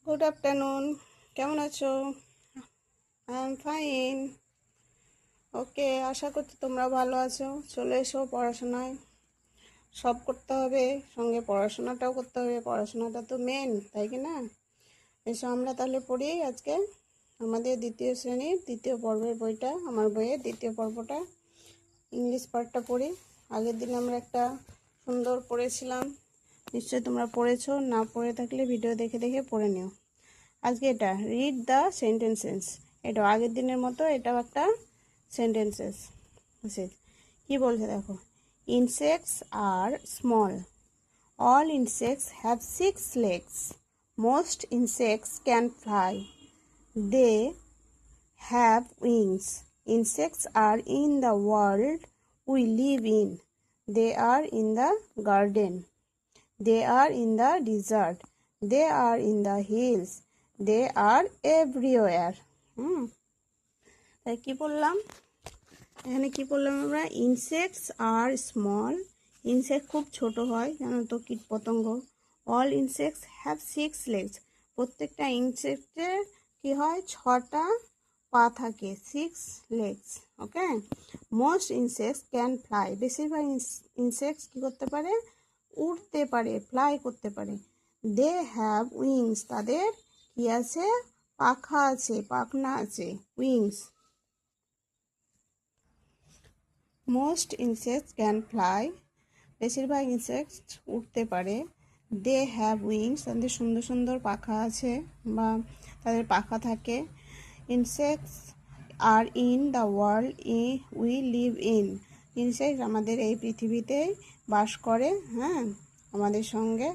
Good afternoon, কেমন আছো? I am fine. Okay, আশা করছি তোমরা ভালো আছো। চলে এসো পড়াশোনায়। সব করতে হবে, সঙ্গে পড়াশোনাটাও করতে হবে। পড়াশোনাটা তো মেন, তাই কি না? এসো আমরা তাহলে পড়ি আজকে আমাদের দ্বিতীয় শ্রেণীর দ্বিতীয় পর্বের বইটা, আমার বইয়ের দ্বিতীয় পর্বটা, ইংলিশ পার্টটা পড়ি। আগের দিন আমরা একটা সুন্দর পড়েছিলাম, নিশ্চয়ই তোমরা পড়েছো। না পড়ে থাকলে ভিডিও দেখে দেখে পড়ে নিও। আজকে এটা রিড দ্য সেন্টেন্সেস, এটা আগের দিনের মতো এটাও একটা সেন্টেন্সেস। কি বলছে দেখো, insects are small, all insects have 6 legs, most insects can fly, they have wings, insects are in the world we live in, they are in the garden, they are in the desert, they are in the hills, they are everywhere. তাই কি বললাম এখানে, কি বললাম আমরা? Insects are small, insect খুব ছোট হয়, জানো তো, কীট পতঙ্গ। অল ইনসেক্টস হ্যাভ 6 legs, প্রত্যেকটা ইনসেক্টের কি হয়, 6টা পা থাকে, 6 legs। Okay, most insects can fly, বেশিরভাগ ইনসেক্টস কি করতে পারে, উড়তে পারে, ফ্লাই করতে পারে। দে হ্যাভ উইংস, তাদের কি আছে, পাখা আছে, পাখনা আছে, wings. Most insects can fly, বেশিরভাগ ইনসেক্টস উঠতে পারে। দে হ্যাভ উইংস, তাদের সুন্দর সুন্দর পাখা আছে বা তাদের পাখা থাকে। Insects are in the world we live in, insect আমাদের এই পৃথিবীতে বাস করে, হ্যাঁ, আমাদের সঙ্গে।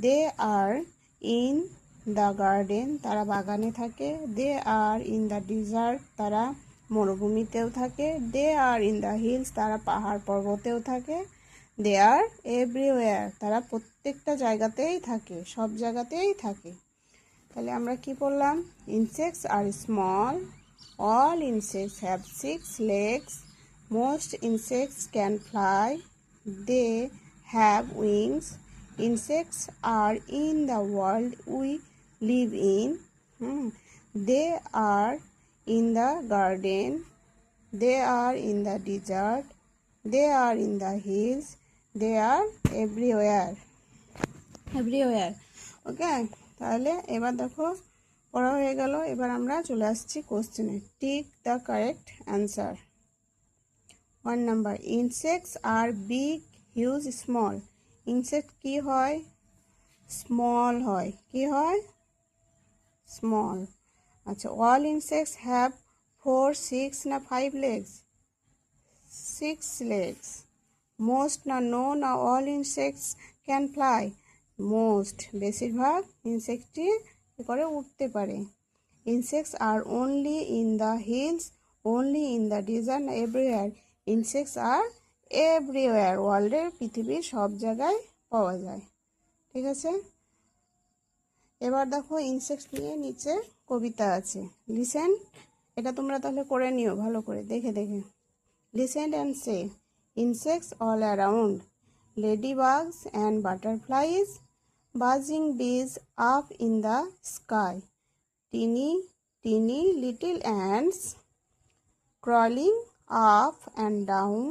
দে আর ইন দ্য গার্ডেন, তারা বাগানে থাকে। দে আর ইন দ্য ডিজার্ট, তারা মরুভূমিতেও থাকে। দে আর ইন দ্য হিলস, তারা পাহাড় পর্বতেও থাকে। দে আর এভরিওয়্যার, তারা প্রত্যেকটা জায়গাতেই থাকে, সব জায়গাতেই থাকে। তাহলে আমরা কি বললাম, insects are small, all insects have 6 legs, most insects can fly, they have wings, insects are in the world we live in, they are in the garden, they are in the desert, they are in the hills, they are everywhere. ওকে, তাহলে এবার দেখো পড়া হয়ে গেল। এবার আমরা চলে আসছি কোশ্চেনে। Tick the correct answer. 1 number, insects R big, huge, small. Insect কি হয়, স্মল হয়। কি হয়, স্মল। আচ্ছা, অল ইনসেক্টস হ্যাভ 4, 6 না 5 legs? 6 legs. মোস্ট না নো না all insects can fly? Most, বেশিরভাগ ইনসেক্টই করে উঠতে পারে। Insects R only in the hills, only in the desert, everywhere. Insects R everywhere, ওয়ার্ল্ডের পৃথিবীর সব জায়গায় পাওয়া যায়। ঠিক আছে, এবার দেখো ইনসেক্টস নিয়ে নিচে কবিতা আছে। লিসেন, এটা তোমরা তাহলে করে নিও ভালো করে দেখে দেখে। Listen and say, insects all around, ladybugs and butterflies, buzzing bees up in the sky, teeny teeny little ants crawling up and down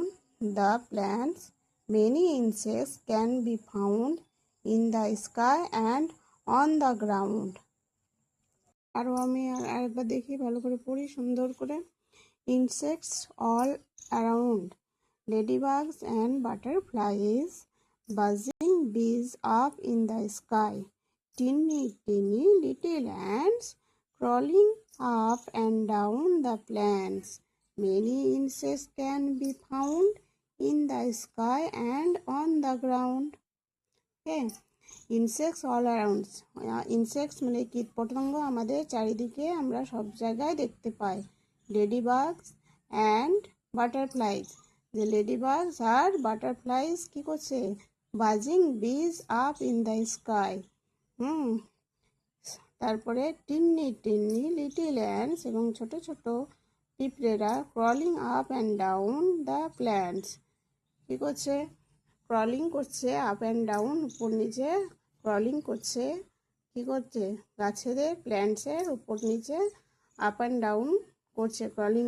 the plants. Many insects can be found in the sky and on the ground. আরও আমি আরেকবার দেখি, ভালো করে পড়ি সুন্দর করে। Insects all around, ladybugs and butterflies, buzzing bees up in the sky, teeny teeny little ants crawling up and down the plants. Many insects can be found in the sky and on the ground. Okay, insects all around, insects মানে কীট পতঙ্গ আমাদের চারিদিকে আমরা সব জায়গায় দেখতে পাই। লেডিবাগস and butterflies, যে লেডিবাগস আর বাটারফ্লাইজ কী করছে, বাজিং বিজ আপ ইন দ্য স্কাই। তারপরে টিন্নি টিন্নি লিটিল অ্যান্টস, এবং ছোট ছোট পিঁপড়েরা crawling up and down the plants, কী করছে, ক্রলিং করছে, আপ অ্যান্ড ডাউন, উপর নিচে ক্রলিং করছে কী করছে? গাছেদের প্ল্যান্টসের উপর নিচে আপ অ্যান্ড ডাউন করছে, ক্রলিং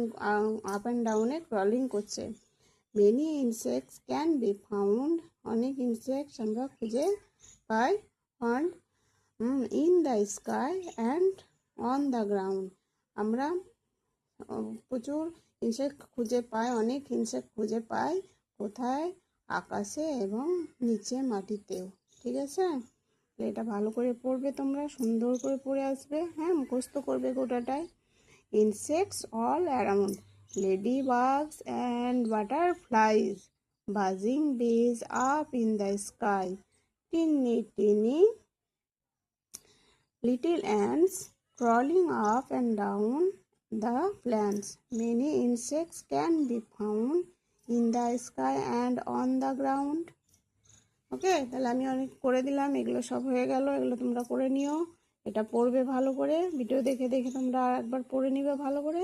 আপ অ্যান্ড ডাউনে ক্রলিং করছে। Many insects can be found, অনেক ইনসেক্টস আমরা খুঁজে পাই, found in the sky and on the ground. আমরা প্রচুর ইনসেক্ট খুঁজে পাই, অনেক ইনসেক্ট খুঁজে পাই কোথায়? আকাশে এবং নিচে মাটিতেও। ঠিক আছে, এটা ভালো করে পড়বে, তোমরা সুন্দর করে পড়ে আসবে, হ্যাঁ, মুখস্থ করবে গোটাটাই। Insects all around, ladybugs and butterflies, buzzing bees up in the sky, teeny teeny little ants crawling up and down the plants. Many insects can be found in the sky and on the ground. ওকে, তাহলে আমি অনেক করে দিলাম, এগুলো সব হয়ে গেল, এগুলো তোমরা করে নিও। এটা পড়বে ভালো করে, ভিডিও দেখে দেখে তোমরা একবার পড়ে নিবে ভালো করে,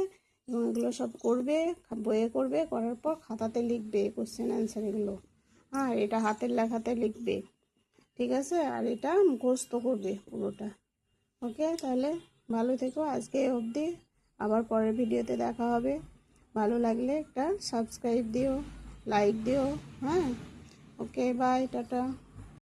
এবং এগুলো সব করবে, বইয়ে করবে, করার পর খাতাতে লিখবে কোশ্চেন অ্যান্সার এগুলো। আর এটা হাতের লেখাতে লিখবে, ঠিক আছে, আর এটা মুখস্থ করবে পুরোটা। ওকে, তাহলে ভালো থেকো, আজকে অবধি, আবার পরের ভিডিওতে দেখা হবে। ভালো লাগলে একটা সাবস্ক্রাইব দিও, লাইক দিও, হ্যাঁ। ওকে, বাই, টাটা।